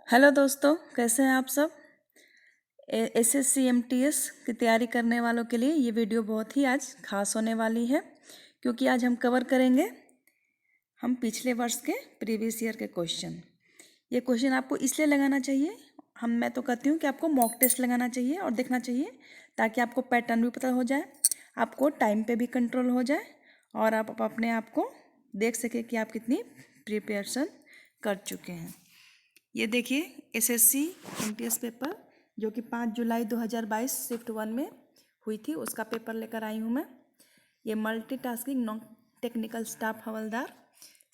Hello दोस्तों, कैसे हैं आप सब। एसएससी एमटीएस की तैयारी करने वालों के लिए ये वीडियो बहुत ही आज खास होने वाली है, क्योंकि आज हम कवर करेंगे हम पिछले वर्ष के प्रीवियस ईयर के क्वेश्चन। ये क्वेश्चन आपको इसलिए लगाना चाहिए, मैं तो कहती हूँ कि आपको मॉक टेस्ट लगाना चाहिए और देखना चाहिए, ताकि आपको पैटर्न भी पता हो जाए, आपको टाइम पे भी कंट्रोल हो जाए और आप अपने आप को देख सकें कि आप कितनी प्रिपरेशन कर चुके हैं। ये देखिए एसएससी एमटीएस पेपर जो कि 5 जुलाई 2022 शिफ्ट 1 में हुई थी, उसका पेपर लेकर आई हूँ मैं। ये multitasking non technical staff havildar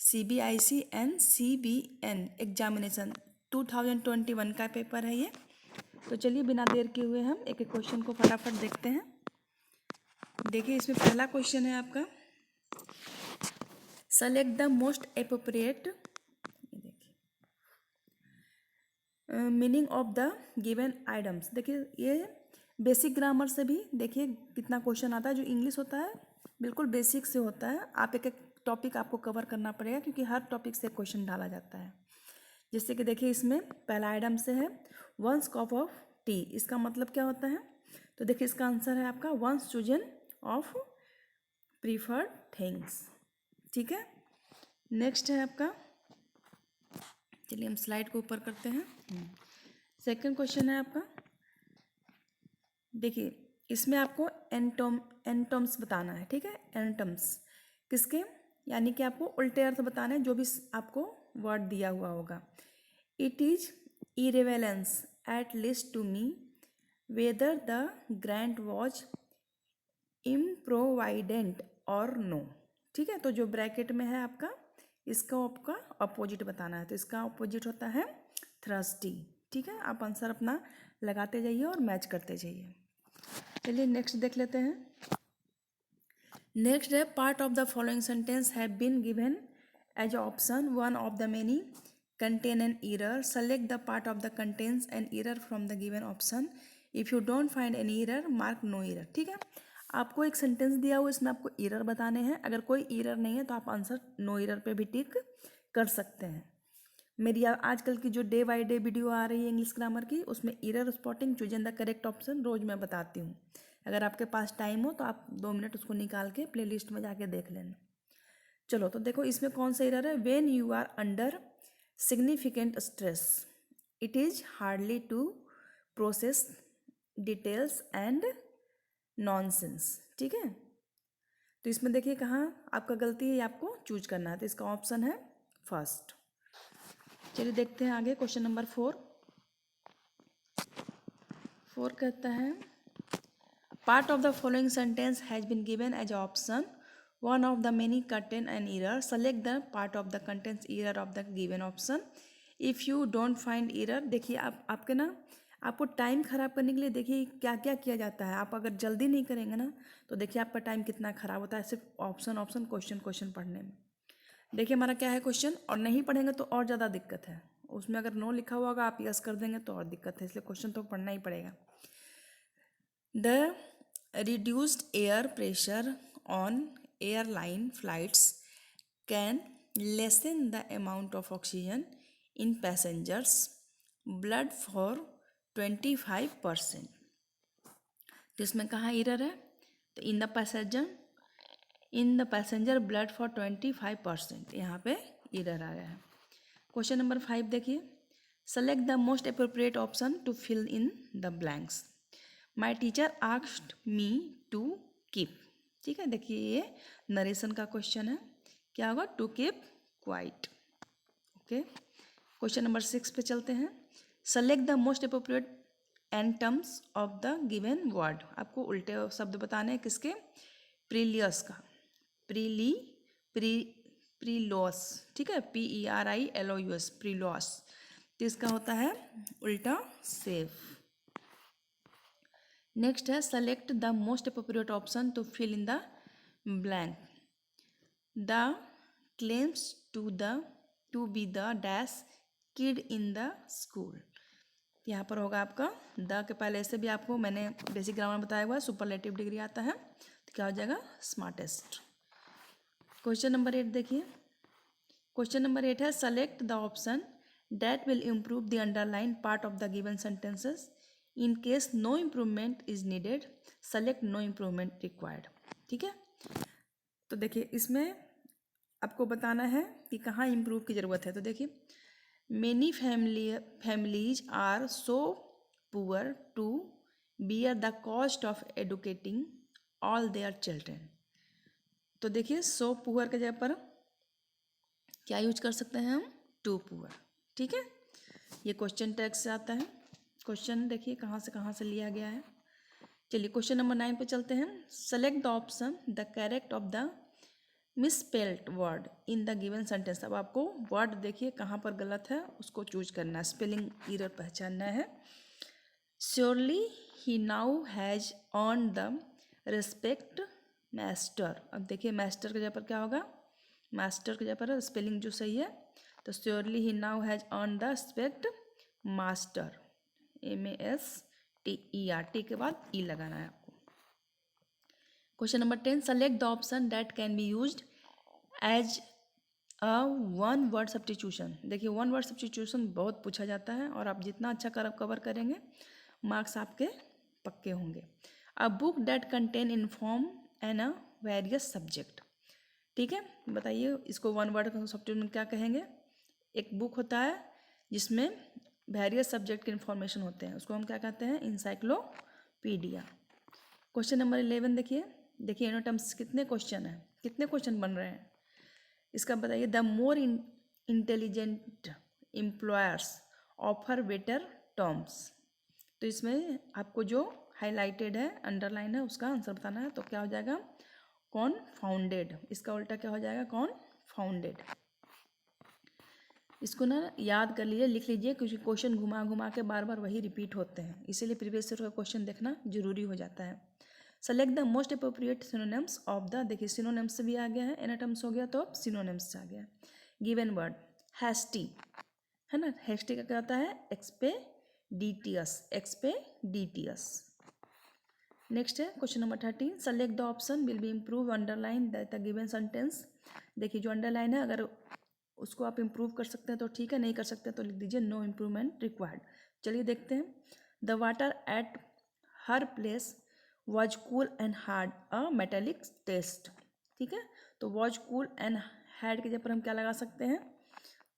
CBIC and CBN examination 2021 का पेपर है ये। तो चलिए बिना देर किए हुए हम एक एक क्वेश्चन को फटाफट देखते हैं। देखिए इसमें पहला क्वेश्चन है आपका, select the most appropriate meaning of the given items. देखिए ये बेसिक ग्रामर से भी देखिए कितना क्वेश्चन आता है। जो इंग्लिश होता है बिल्कुल बेसिक से होता है, आप एक एक टॉपिक आपको कवर करना पड़ेगा, क्योंकि हर टॉपिक से क्वेश्चन डाला जाता है। जैसे कि देखिए इसमें पहला आइटम से है वंस कप ऑफ टी, इसका मतलब क्या होता है। तो देखिए इसका आंसर है आपका one's chosen of preferred things. ठीक है, नेक्स्ट है आपका, चलिए हम स्लाइड को ऊपर करते हैं। सेकंड क्वेश्चन है आपका, देखिए इसमें आपको एंटम्स बताना है। ठीक है, एंटम्स किसके, यानी कि आपको उल्टे अर्थ बताना है जो भी आपको वर्ड दिया हुआ होगा। It is irrelevance at least to me whether the grant was improvident और नो। ठीक है, तो जो ब्रैकेट में है आपका, इसका आपका अपोजिट बताना है, तो इसका अपोजिट होता है थ्रस्टी। ठीक है, आप आंसर अपना लगाते जाइए और मैच करते जाइए। चलिए नेक्स्ट देख लेते हैं। नेक्स्ट है part of the following sentence have been given as option one of the many contain an error, select the part of the contains an error from the given option, if you don't find any error mark no error. ठीक है, आपको एक sentence दिया हुआ, इसमें आपको error बताने हैं। अगर कोई एरर नहीं है तो आप आंसर नो एरर पे भी टिक कर सकते हैं। मेरी आजकल की जो डे बाय डे वीडियो आ रही है इंग्लिश ग्रामर की, उसमें error spotting choose the correct option रोज मैं बताती हूँ। अगर आपके पास टाइम हो तो आप 2 मिनट उसको निकाल के प्लेलिस्ट में जाके देख लेना। चलो तो देखो इसमें कौन सा एरर है, when you are under significant stress it is hardly to process details and nonsense. ठीक है, तो इसमें देखिए कहाँ आपका गलती है, ये आपको चूज करना है, तो इसका ऑप्शन है फर्स्ट। चलिए देखते हैं आगे, क्वेश्चन नंबर 4 कहता है part of the following sentence has been given as option one of the many contain an error, select the part of the contains error of the given option, if you don't find error. देखिए आपके ना, आपको time खराब करने के लिए देखिए क्या क्या किया जाता है। आप अगर जल्दी नहीं करेंगे ना तो देखिए आपका टाइम कितना खराब होता है सिर्फ ऑप्शन ऑप्शन क्वेश्चन क्वेश्चन पढ़ने में। देखिए हमारा क्या है क्वेश्चन, और नहीं पढ़ेंगे तो और ज़्यादा दिक्कत है। उसमें अगर नो लिखा हुआ होगा आप यस कर देंगे तो और दिक्कत है, इसलिए क्वेश्चन तो पढ़ना ही पड़ेगा। The reduced air pressure on airline flights can lessen the amount of oxygen in passengers blood for 25%। तो इसमें कहाँ एरर है, तो in the passenger blood for 25%, यहाँ पे एरर आ रहा है। क्वेश्चन नंबर 5 देखिए, select the most appropriate option to fill in the blanks. My teacher asked me to keep. ठीक है, देखिए ये नरेशन का क्वेश्चन है, क्या होगा, to keep quiet. Okay, question number 6 पे चलते हैं। Select the most appropriate antonyms of the given word. आपको उल्टे शब्द बताने हैं किसके, प्रीलियस का, प्रीली प्री प्रीलॉस। ठीक है, PERILOUS प्रीलॉस, तो इसका होता है उल्टा सेफ। नेक्स्ट है select the most appropriate option to fill in the blank. The claims to be the dash kid in the school. यहाँ पर होगा आपका द के पहले से भी आपको मैंने बेसिक ग्रामर बताया हुआ है, सुपरलेटिव डिग्री आता है, तो क्या हो जाएगा स्मार्टेस्ट। क्वेश्चन नंबर 8 देखिए, क्वेश्चन नंबर 8 है select the option that will improve the underlined part of the given sentences. In case no improvement is needed, select no improvement required. ठीक है, तो देखिए इसमें आपको बताना है कि कहाँ इम्प्रूव की ज़रूरत है। तो देखिए, many families are so poor to bear the cost of educating all their children. तो देखिए, सो पुअर के जगह पर क्या यूज कर सकते हैं हम? Too poor. ठीक है, ये क्वेश्चन टैग से आता है। क्वेश्चन देखिए कहाँ से लिया गया है। चलिए क्वेश्चन नंबर 9 पे चलते हैं। Select the option the correct of the misspelled word in the given sentence. अब आपको वर्ड देखिए कहाँ पर गलत है उसको चूज करना है, स्पेलिंग एरर पहचानना है। श्योरली ही now has earn the respect master. अब देखिए मास्टर की जगह पर क्या होगा? मास्टर की जगह पर स्पेलिंग जो सही है, तो श्योरली ही now has earn the respect master, MASTER, T के बाद ई लगाना है आपको। Question number 10, select the option that can be used as a one word substitution. देखिए वन वर्ड सब्स्टिट्यूशन बहुत पूछा जाता है और आप जितना अच्छा कवर करेंगे मार्क्स आपके पक्के होंगे। A book that contain inform and a various subject. ठीक है, बताइए इसको वन वर्ड सब्स्टिट्यूशन क्या कहेंगे? एक बुक होता है जिसमें वेरियस सब्जेक्ट के इन्फॉर्मेशन होते हैं, उसको हम क्या कहते हैं? इंसाइक्लोपीडिया। क्वेश्चन नंबर 11 देखिए एनोटम्स कितने क्वेश्चन हैं, कितने क्वेश्चन बन रहे हैं इसका बताइए। The more intelligent employers offer better terms. तो इसमें आपको जो हाईलाइटेड है, अंडरलाइन है, उसका आंसर बताना है। तो क्या हो जाएगा? कॉनफाउंडेड। इसका उल्टा क्या हो जाएगा? कॉनफाउंडेड। इसको ना याद कर लीजिए, लिख लीजिए, क्योंकि क्वेश्चन घुमा घुमा के बार बार वही रिपीट होते हैं, इसीलिए प्रीवियस ईयर का क्वेश्चन देखना जरूरी हो जाता है। Select the most appropriate synonyms of the. देखिए सिनोनिम्स से भी आ गया है, एनाटम्स हो गया तो अब सिनोनिम्स से आ गया। गिवन वर्ड हैस्टी है ना, हैस्टी का क्या होता है? एक्सपेडिटियस, एक्सपेडिटियस। नेक्स्ट है question number 13, select the option will be improve underline the given sentence. देखिए जो अंडरलाइन है अगर उसको आप इम्प्रूव कर सकते हैं तो ठीक है, नहीं कर सकते तो लिख दीजिए नो इम्प्रूवमेंट रिक्वायर्ड। चलिए देखते हैं। The water at her place was cool and hard a metallic taste. ठीक है, तो वॉज कूल एंड हार्ड के जगह पर हम क्या लगा सकते हैं?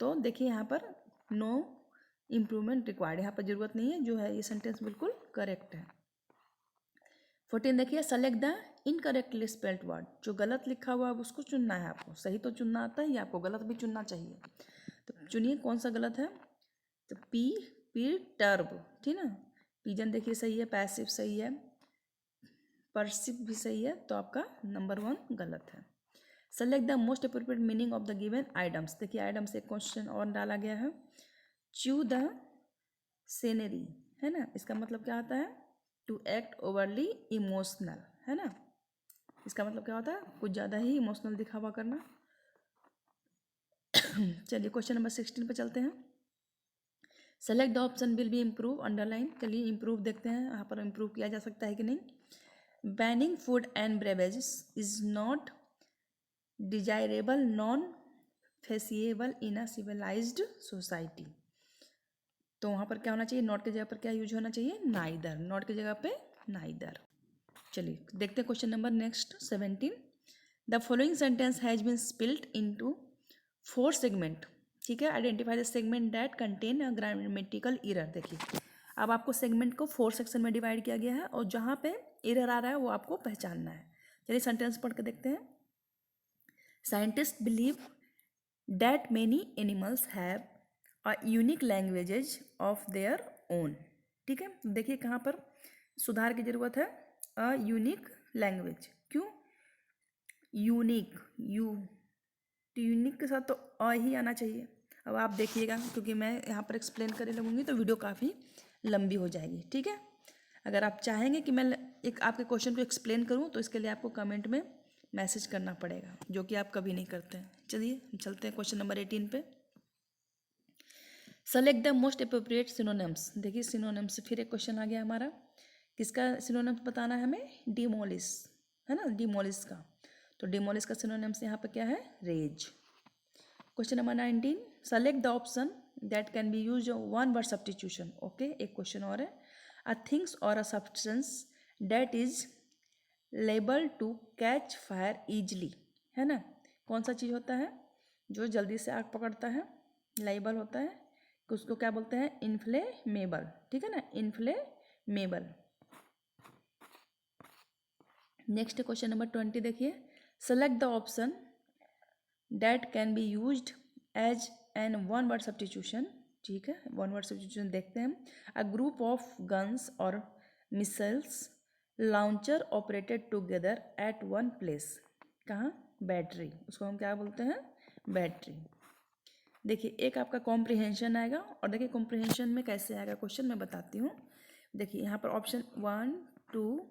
तो देखिए यहाँ पर नो इम्प्रूवमेंट रिक्वायर्ड, यहाँ पर जरूरत नहीं है, जो है ये सेंटेंस बिल्कुल करेक्ट है। 14 देखिए, select the incorrectly spelled word. जो गलत लिखा हुआ है उसको चुनना है आपको, सही तो चुनना आता है या आपको गलत भी चुनना चाहिए। तो चुनिए कौन सा गलत है। तो पी टर्ब, ठीक ना, पिजन देखिए सही है, पैसिव सही है, परसिव भी सही है, तो आपका नंबर 1 गलत है। Select the most appropriate meaning of the given items. देखिए आइटम्स एक क्वेश्चन और डाला गया है। च्यू द सीनरी है ना, इसका मतलब क्या होता है? टू एक्ट ओवरली इमोशनल है ना, इसका मतलब क्या होता है? कुछ ज़्यादा ही इमोशनल दिखावा करना। चलिए क्वेश्चन नंबर 16 पे चलते हैं। Select the option will be improve underline. चलिए इम्प्रूव देखते हैं यहाँ पर इम्प्रूव किया जा सकता है कि नहीं। Banning food and beverages is not desirable non feasible in a civilised society. तो वहाँ पर क्या होना चाहिए? नॉट की जगह पर क्या यूज होना चाहिए? नाइदर। नॉट की जगह पे नाइदर। चलिए देखते हैं question number next 17। The following sentence has been split into 4 segment. ठीक है, identify the segment that contain a grammatical error. देखिए अब आपको सेगमेंट को 4 सेक्शन में डिवाइड किया गया है और जहाँ पे एरर आ रहा है वो आपको पहचानना है। चलिए सेंटेंस पढ़ के देखते हैं। Scientist believe that many animals have a unique languages of their own. ठीक है, देखिए कहाँ पर सुधार की जरूरत है? A unique language. क्यों यूनिक? यूनिक के साथ तो अ ही आना चाहिए। अब आप देखिएगा, क्योंकि मैं यहाँ पर एक्सप्लेन करने लगूंगी तो वीडियो काफ़ी लंबी हो जाएगी। ठीक है, अगर आप चाहेंगे कि मैं एक आपके क्वेश्चन को एक्सप्लेन करूँ तो इसके लिए आपको कमेंट में मैसेज करना पड़ेगा, जो कि आप कभी नहीं करते हैं। चलिए हम चलते हैं क्वेश्चन नंबर 18 पे। Select the most appropriate synonyms. देखिए सिनोनिम्स से फिर एक क्वेश्चन आ गया हमारा, किसका सिनोनिम्स बताना है हमें? डिमोलिश है ना, डिमोलिश का। तो डिमोलिश का सिनोनिम्स यहाँ पे क्या है? रेज। Question number 19, select the option that can be use one word substitution. Okay, एक क्वेश्चन और है, अ थिंग्स और a substance that is label to catch fire easily, है ना। कौन सा चीज़ होता है जो जल्दी से आग पकड़ता है, लेबल होता है, उसको क्या बोलते हैं, इन्फ्लेमेबल, ठीक है ना, इन्फ्लेमेबल। नेक्स्ट क्वेश्चन नंबर 20 देखिए, select the option that can be used as an one word substitution, ठीक है, वन वर्ड सब्स्टिट्यूशन देखते हैं। अ ग्रुप ऑफ गन्स और missiles launcher operated together at one place, कहाँ, बैटरी, उसको हम क्या बोलते हैं, बैटरी। देखिए एक आपका कॉम्प्रिहेंशन आएगा, और देखिए कॉम्प्रिहेंशन में कैसे आएगा क्वेश्चन मैं बताती हूँ। देखिए यहाँ पर ऑप्शन 1 2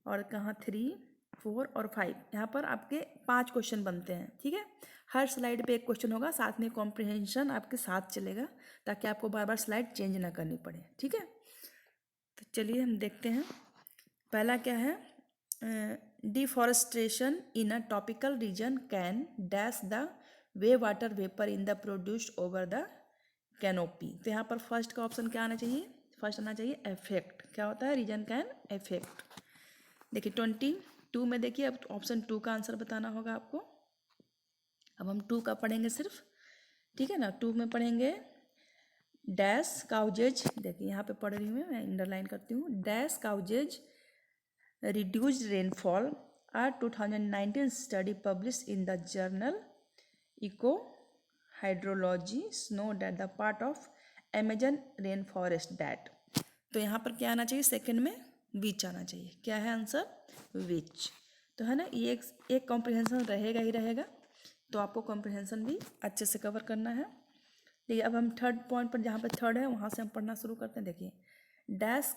और कहाँ 3 4 और 5, यहाँ पर आपके 5 क्वेश्चन बनते हैं, ठीक है। हर स्लाइड पे एक क्वेश्चन होगा, साथ में कॉम्प्रिहेंशन आपके साथ चलेगा, ताकि आपको बार बार स्लाइड चेंज ना करनी पड़े, ठीक है। तो चलिए हम देखते हैं, पहला क्या है, deforestation in a topical region can dash the way water vapour in the produced over the canopy. तो यहाँ पर फर्स्ट का ऑप्शन क्या आना चाहिए, फर्स्ट आना चाहिए इफेक्ट, क्या होता है, रीजन कैन इफेक्ट। देखिए 22 में देखिए, अब ऑप्शन 2 का आंसर बताना होगा आपको। अब हम 2 का पढ़ेंगे सिर्फ, ठीक है ना। 2 में पढ़ेंगे डैश काउजेज, देखिए यहाँ पे पढ़ रही हूँ मैं अंडरलाइन करती हूँ, dash causes reduced rainfall, a 2019 study published in the journal Eco Hydrology showed that the part of Amazon rainforest that, तो यहाँ पर क्या आना चाहिए, सेकंड में विच आना चाहिए, क्या है आंसर, विच। तो है ना, ये एक कॉम्प्रिहेंशन रहेगा ही रहेगा, तो आपको कॉम्प्रिहेंशन भी अच्छे से कवर करना है। देखिए अब हम थर्ड पॉइंट पर, जहाँ पर थर्ड है वहाँ से हम पढ़ना शुरू करते हैं। देखिए dash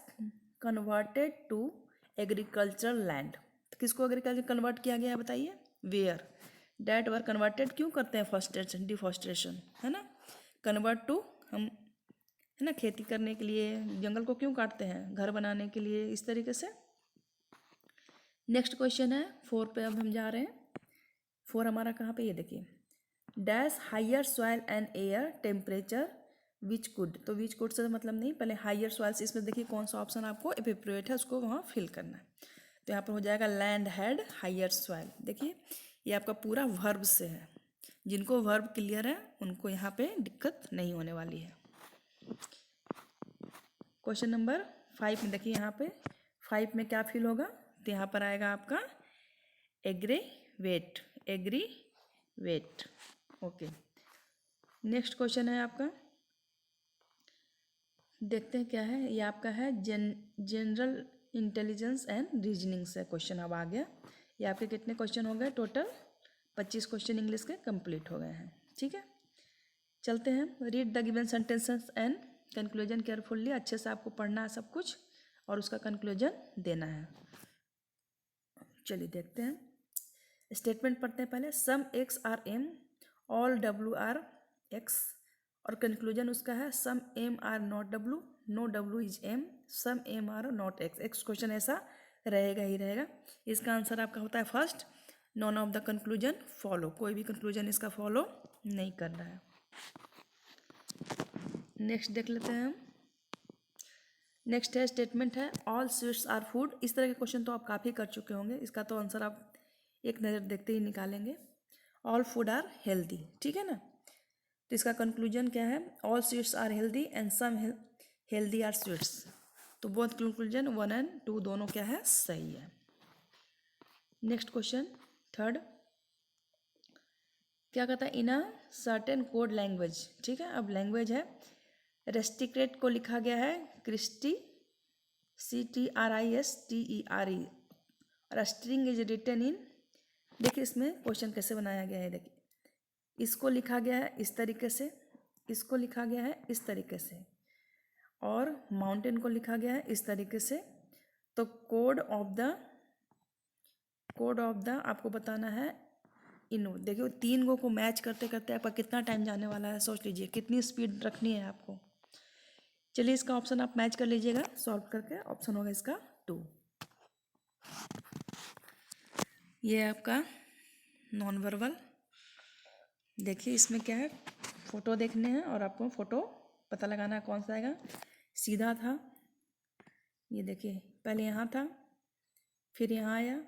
converted to agricultural land, तो किसको एग्रीकल्चर कन्वर्ट किया गया है बताइए, वेयर, डैट वर कन्वर्टेड क्यों करते हैं, फॉरेस्टेशन, डिफॉरेस्टेशन, है ना, कन्वर्ट टू, हम, है ना, खेती करने के लिए जंगल को क्यों काटते हैं, घर बनाने के लिए, इस तरीके से। नेक्स्ट क्वेश्चन है 4 पे, अब हम जा रहे हैं। 4 हमारा कहाँ पे, ये देखिए, dash higher soil and air temperature which could, तो विच कुड से मतलब नहीं, पहले हायर सॉइल्स, इसमें देखिए कौन सा ऑप्शन आपको एपिप्रोएट है उसको वहाँ फिल करना है। तो यहाँ पर हो जाएगा लैंड हैड हायर सॉइल। देखिए ये आपका पूरा वर्ब से है, जिनको वर्ब क्लियर है उनको यहाँ पे दिक्कत नहीं होने वाली है। क्वेश्चन नंबर 5 में देखिए, यहाँ पे 5 में क्या फिल होगा, तो यहाँ पर आएगा आपका aggravate, aggravate. Okay, next question है आपका, देखते हैं क्या है, ये आपका है जनरल इंटेलिजेंस एंड रीजनिंग से क्वेश्चन अब आ गया। ये आपके कितने क्वेश्चन हो गए, टोटल 25 क्वेश्चन इंग्लिश के कंप्लीट हो गए हैं, ठीक है। चलते हैं, read the given sentences and conclusion carefully, अच्छे से आपको पढ़ना है सब कुछ और उसका कंक्लूजन देना है। चलिए देखते हैं, स्टेटमेंट पढ़ते हैं पहले, some X are M, all W are X, और कंक्लूजन उसका है some M are not W, no W is M, some M are not X. X question ऐसा रहेगा ही रहेगा। इसका आंसर आपका होता है first, none of the conclusion follow, कोई भी कंक्लूजन इसका फॉलो नहीं कर रहा है। नेक्स्ट देख लेते हैं हम, नेक्स्ट है स्टेटमेंट है ऑल स्वीट्स आर फूड। इस तरह के क्वेश्चन तो आप काफ़ी कर चुके होंगे, इसका तो आंसर आप एक नज़र देखते ही निकालेंगे। ऑल फूड आर हेल्दी, ठीक है ना, तो इसका कंक्लूजन क्या है, all sweets are healthy and some healthy are sweets, तो बोथ कंक्लूजन 1 एंड 2 दोनों क्या है, सही है। नेक्स्ट क्वेश्चन थर्ड, क्या कहता है, इन अ सर्टेन कोड लैंग्वेज, ठीक है, अब लैंग्वेज है, रेस्टिक्रेट को लिखा गया है क्रिस्टी, CTRISTERE, और स्ट्रिंग इज रिटन इन, देखिए इसमें क्वेश्चन कैसे बनाया गया है, देखिए इसको लिखा गया है इस तरीके से, इसको लिखा गया है इस तरीके से, और माउंटेन को लिखा गया है इस तरीके से। तो कोड ऑफ द आपको बताना है इनो, देखिए 3 गो को मैच करते करते आपका कितना टाइम जाने वाला है, सोच लीजिए कितनी स्पीड रखनी है आपको। चलिए इसका ऑप्शन आप मैच कर लीजिएगा सॉल्व करके, ऑप्शन होगा इसका 2। ये है आपका नॉन वर्बल, देखिए इसमें क्या है, फ़ोटो देखने हैं और आपको फ़ोटो पता लगाना है कौन सा आएगा। सीधा था, ये देखिए पहले यहाँ था, फिर यहाँ आया,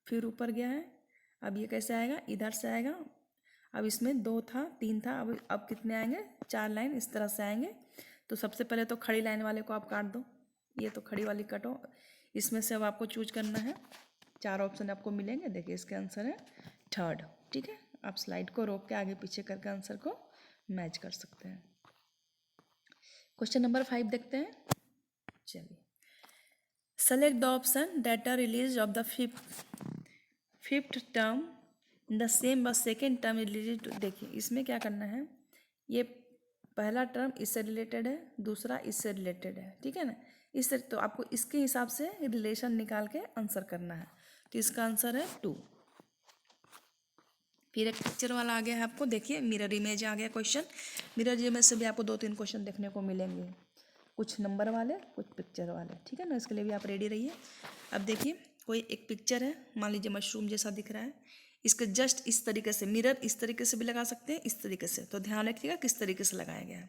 फिर ऊपर गया है। अब ये कैसे आएगा, इधर से आएगा। अब इसमें 2 था, 3 था, अब कितने आएंगे, 4 लाइन इस तरह से आएंगे। तो सबसे पहले तो खड़ी लाइन वाले को आप काट दो, ये तो खड़ी वाली कटो। इसमें से अब आपको चूज करना है, 4 ऑप्शन आपको मिलेंगे। देखिए इसका आंसर है थर्ड। ठीक है, आप स्लाइड को रोक के आगे पीछे करके आंसर को मैच कर सकते हैं। क्वेश्चन नंबर 5 देखते हैं। चलिए, select the option that are release of the fifth term in the same बस सेकेंड टर्म रिलेटेड टू। देखिए इसमें क्या करना है, ये पहला टर्म इससे रिलेटेड है, दूसरा इससे रिलेटेड है, ठीक है ना। इससे तो आपको इसके हिसाब से रिलेशन निकाल के आंसर करना है। तो इसका आंसर है 2। फिर एक पिक्चर वाला आ गया है आपको, देखिए मिरर इमेज आ गया क्वेश्चन। मिरर इमेज से भी आपको 2-3 क्वेश्चन देखने को मिलेंगे, कुछ नंबर वाले, कुछ पिक्चर वाले, ठीक है ना। इसके लिए भी आप रेडी रहिए। अब देखिए कोई एक पिक्चर है, मान लीजिए मशरूम जैसा दिख रहा है। इसके जस्ट इस तरीके से मिरर इस तरीके से भी लगा सकते हैं, इस तरीके से। तो ध्यान रखिएगा किस तरीके से लगाया गया है।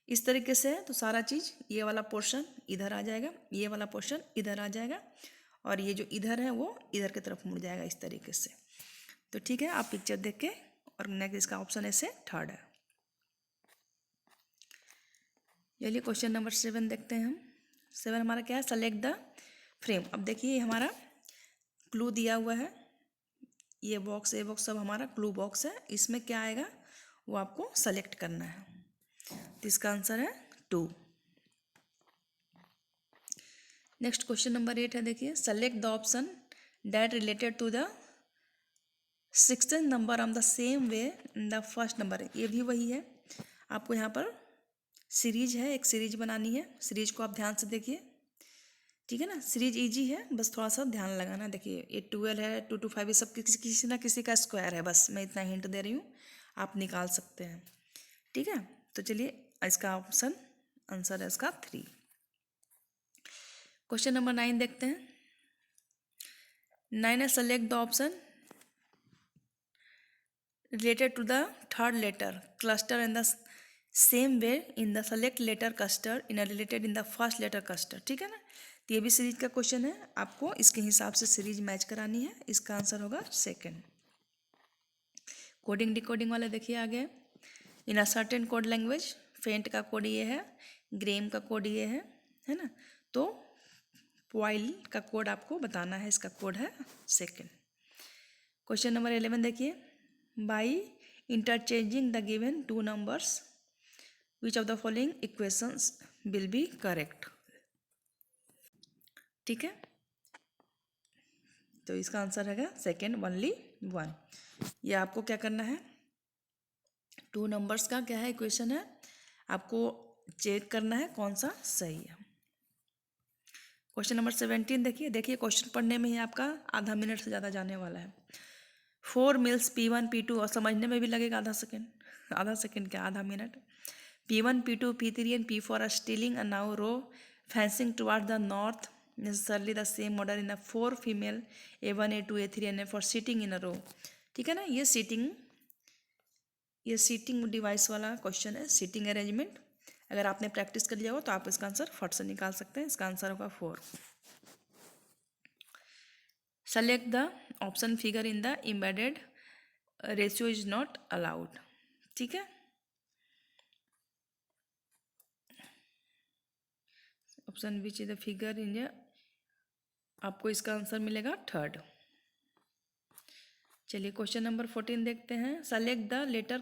इस तरीके से है तो सारा चीज़, ये वाला पोर्शन इधर आ जाएगा, ये वाला पोर्शन इधर आ जाएगा, और ये जो इधर है वो इधर की तरफ मुड़ जाएगा इस तरीके से। तो ठीक है, आप पिक्चर देख के और नेक्स्ट इसका ऑप्शन ऐसे थर्ड है। चलिए क्वेश्चन नंबर 7 देखते हैं हम। 7 हमारा क्या है, सेलेक्ट द फ्रेम। अब देखिए हमारा क्लू दिया हुआ है, ये बॉक्स ए बॉक्स सब हमारा क्लू बॉक्स है। इसमें क्या आएगा वो आपको सेलेक्ट करना है। तो इसका आंसर है 2। नेक्स्ट क्वेश्चन नंबर 8 है, देखिए select the option that related to the 16th number on the same way in the first number. ये भी वही है, आपको यहाँ पर सीरीज है, एक सीरीज बनानी है। सीरीज को आप ध्यान से देखिए, ठीक है ना। सीरीज इजी है, बस थोड़ा सा ध्यान लगाना। देखिए ये 12 है, 2 to 5, ये सब किसी ना किसी का स्क्वायर है। बस मैं इतना हिंट दे रही हूँ, आप निकाल सकते हैं, ठीक है। तो चलिए इसका ऑप्शन आंसर है इसका 3। क्वेश्चन नंबर 9 देखते हैं। 9 है, select the option related to the third letter cluster in the same way in the select letter cluster in a related in the first letter cluster। ठीक है ना, तो ये भी सीरीज का क्वेश्चन है, आपको इसके हिसाब से सीरीज मैच करानी है। इसका आंसर होगा 2nd। कोडिंग डिकोडिंग वाले देखिए आगे, इन अ सर्टेन कोड लैंग्वेज, फेंट का कोड ये है, ग्रेम का कोड ये है ना। तो वाइल का कोड आपको बताना है, इसका कोड है 2nd। क्वेश्चन नंबर 11 देखिए, by interchanging the given 2 numbers which of the following equations will be correct। ठीक है, तो इसका आंसर है 2nd only 1। ये आपको क्या करना है, 2 नंबर्स का क्या है इक्वेशन है, आपको चेक करना है कौन सा सही है। क्वेश्चन नंबर 17 देखिए क्वेश्चन पढ़ने में ही आपका आधा मिनट से ज़्यादा जाने वाला है। 4 मील्स P1 P2, और समझने में भी लगेगा आधा सेकेंड, आधा सेकेंड क्या, आधा minute. P1 P2 P3 and P4 are stealing a now row fencing toward the north, necessarily the same order in a 4 female A1 A2 A3 and A4 sitting in a row। ठीक है ना, ये seating device वाला question है, seating arrangement. अगर आपने practice कर लिया हो तो आप इसका आंसर फट से निकाल सकते हैं। इसका आंसर होगा 4। Select the option figure in the embedded ratio is not allowed. ठीक है, option which is the figure in, आपको इसका आंसर मिलेगा 3rd। चलिए क्वेश्चन नंबर 14 देखते हैं। Select the letter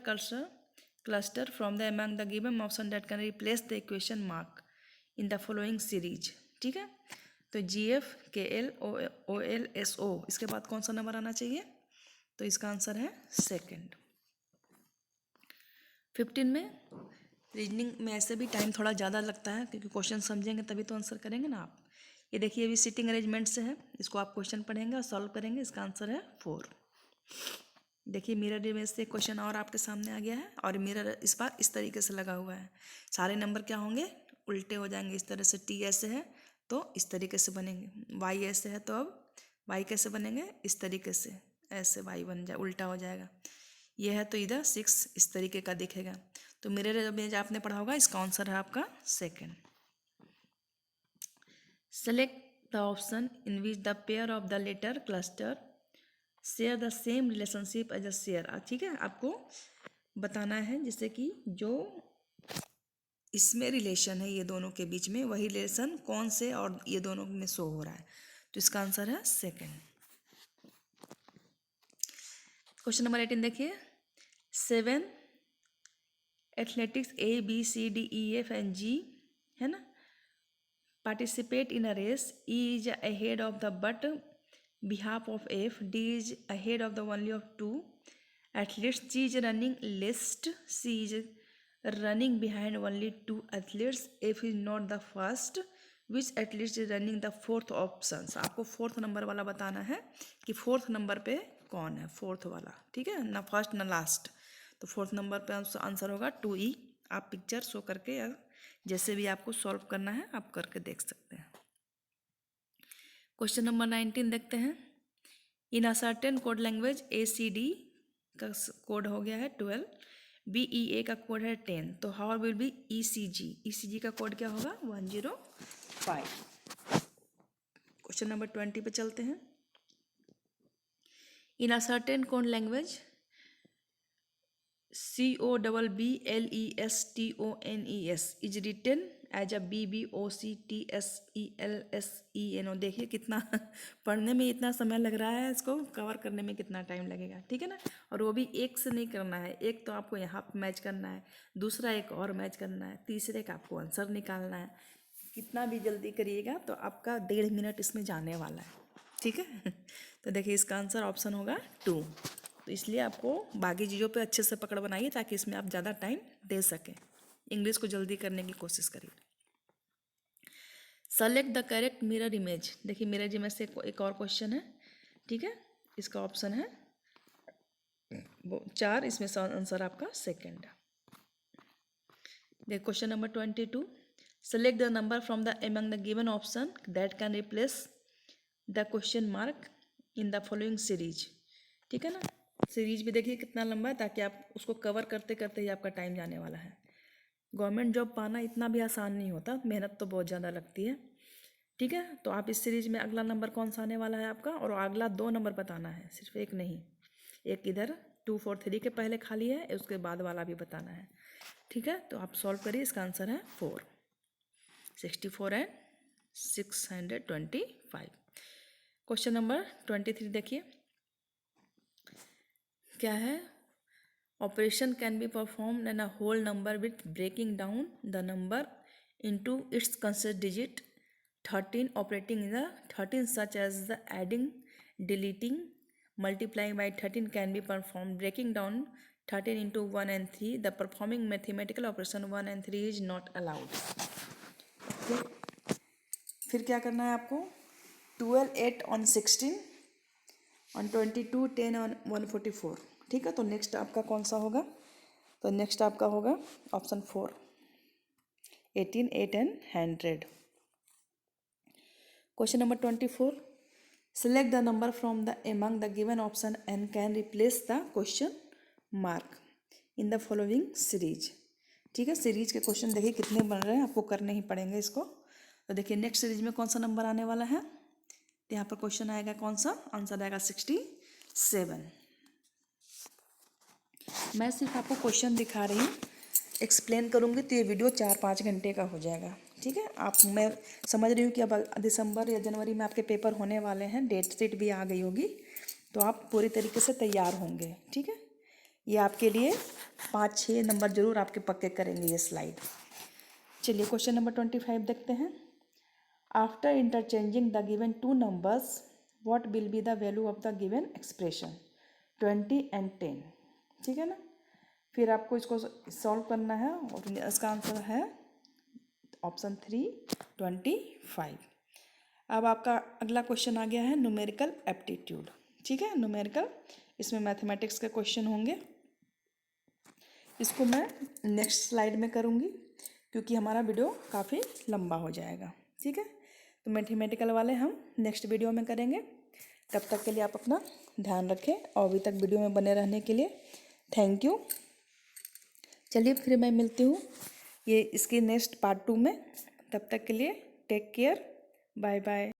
cluster from the among the given option that can replace the equation mark in the following series. ठीक है, तो GF KL OL SO, इसके बाद कौन सा नंबर आना चाहिए, तो इसका आंसर है 2nd। 15 में रीजनिंग में ऐसे भी टाइम थोड़ा ज़्यादा लगता है, क्योंकि क्वेश्चन समझेंगे तभी तो आंसर करेंगे ना आप। ये देखिए अभी सीटिंग अरेंजमेंट से है, इसको आप क्वेश्चन पढ़ेंगे और सॉल्व करेंगे। इसका आंसर है 4। देखिए मिरर इमेज से क्वेश्चन और आपके सामने आ गया है, और मिरर इस बार इस तरीके से लगा हुआ है। सारे नंबर क्या होंगे, उल्टे हो जाएंगे इस तरह से। T ऐसे है तो इस तरीके से बनेंगे, Y ऐसे है तो अब Y कैसे बनेंगे, इस तरीके से, ऐसे Y बन जाए, उल्टा हो जाएगा। ये है तो इधर 6 इस तरीके का दिखेगा। तो मिरर इमेज आपने पढ़ा होगा, इसका आंसर है आपका second. Select the option in which the pair of the letter cluster share the same relationship as a share. ठीक है, आपको बताना है जैसे कि जो इसमें रिलेशन है ये दोनों के बीच में, वही रिलेशन कौन से और ये दोनों में शो हो रहा है। तो इसका आंसर है सेकंड। क्वेश्चन नंबर 18 देखिए। 7 एथलेटिक्स ABCDEFG है ना, participate in a race. E is ahead of the but behalf of F. D is ahead of the only of 2 athletes. G is running list. C is running behind only 2 athletes. F is not the first. Which athlete is running the fourth options? आपको fourth number वाला बताना है कि fourth number पे कौन है, fourth वाला। ठीक है ना, फर्स्ट ना लास्ट। तो फोर्थ नंबर पे आंसर होगा 2E। आप पिक्चर शो करके या जैसे भी आपको सॉल्व करना है आप करके देख सकते हैं। क्वेश्चन नंबर 19 देखते हैं। In a certain code language ACD का कोड हो गया है 12, BEA का कोड है 10, तो हाउ विल बी ECG का कोड क्या होगा 105। क्वेश्चन नंबर 20 पे चलते हैं। In a certain code language COBBLESTONES is written as a BBOCTSELSENO। देखिए कितना पढ़ने में इतना समय लग रहा है, इसको कवर करने में कितना टाइम लगेगा। ठीक है ना, और वो भी एक से नहीं करना है, एक तो आपको यहाँ पे मैच करना है, दूसरा एक और मैच करना है, तीसरे का आपको आंसर निकालना है। कितना भी जल्दी करिएगा तो आपका 1.5 मिनट इसमें जाने वाला है। ठीक है तो देखिए इसका आंसर ऑप्शन होगा 2। तो इसलिए आपको बाकी चीज़ों पे अच्छे से पकड़ बनाइए ताकि इसमें आप ज़्यादा टाइम दे सकें। इंग्लिश को जल्दी करने की कोशिश करिए। Select the correct mirror image. देखिए मिरर इमेज से एक और क्वेश्चन है। ठीक है, इसका ऑप्शन है 4, इसमें से आंसर आपका सेकंड। देखिए question number 22। Select the number from the among the given option that can replace the question mark in the following series. ठीक है ना, सीरीज भी देखिए कितना लंबा है ताकि आप उसको कवर करते करते ही आपका टाइम जाने वाला है। गवर्नमेंट जॉब पाना इतना भी आसान नहीं होता, मेहनत तो बहुत ज़्यादा लगती है। ठीक है, तो आप इस सीरीज में अगला नंबर कौन सा आने वाला है आपका, और अगला 2 नंबर बताना है, सिर्फ एक नहीं। एक इधर 2 4 3 के पहले खाली है, उसके बाद वाला भी बताना है। ठीक है, तो आप सॉल्व करिए, इसका आंसर है 4, 64 एंड 625। क्वेश्चन नंबर 23 देखिए क्या है। Operation can be perform in a whole number with breaking down the number into its consist digit 13 operating in the 13 such as the adding, deleting, multiplying by 13 can be perform breaking down 13 into 1 and 3 the performing mathematical operation 1 and 3 is not allowed। फिर क्या करना है आपको, 12 8 on 16 on 22 10 on 144। ठीक है, तो next आपका कौन सा होगा, तो नेक्स्ट आपका होगा option 4, 18 8 and 100। Question number 24। Select the number from the among the given option and can replace the question mark in the following series. ठीक है, सीरीज के क्वेश्चन देखिए कितने बन रहे हैं, आपको करने ही पड़ेंगे इसको। तो देखिए नेक्स्ट सीरीज में कौन सा नंबर आने वाला है, तो यहाँ पर क्वेश्चन आएगा कौन सा, आंसर आएगा 67। मैं सिर्फ आपको क्वेश्चन दिखा रही हूँ, एक्सप्लेन करूँगी तो ये वीडियो 4-5 घंटे का हो जाएगा। ठीक है, मैं समझ रही हूँ कि अब दिसंबर या जनवरी में आपके पेपर होने वाले हैं, डेट शीट भी आ गई होगी, तो आप पूरी तरीके से तैयार होंगे। ठीक है, ये आपके लिए 5-6 नंबर जरूर आपके पक्के करेंगे ये स्लाइड। चलिए क्वेश्चन नंबर 25 देखते हैं। After interchanging the given 2 numbers what will be the value of the given expression 20 and 10। ठीक है ना, फिर आपको इसको सॉल्व करना है और इसका आंसर है ऑप्शन 3 25। अब आपका अगला क्वेश्चन आ गया है न्यूमेरिकल एप्टीट्यूड। ठीक है, न्यूमेरिकल, इसमें मैथमेटिक्स के क्वेश्चन होंगे। इसको मैं नेक्स्ट स्लाइड में करूँगी क्योंकि हमारा वीडियो काफ़ी लंबा हो जाएगा। ठीक है, तो मैथमेटिकल वाले हम नेक्स्ट वीडियो में करेंगे। तब तक के लिए आप अपना ध्यान रखें और अभी तक वीडियो में बने रहने के लिए थैंक यू। चलिए फिर मैं मिलती हूँ ये इसके नेक्स्ट पार्ट 2 में। तब तक के लिए टेक केयर, बाय बाय।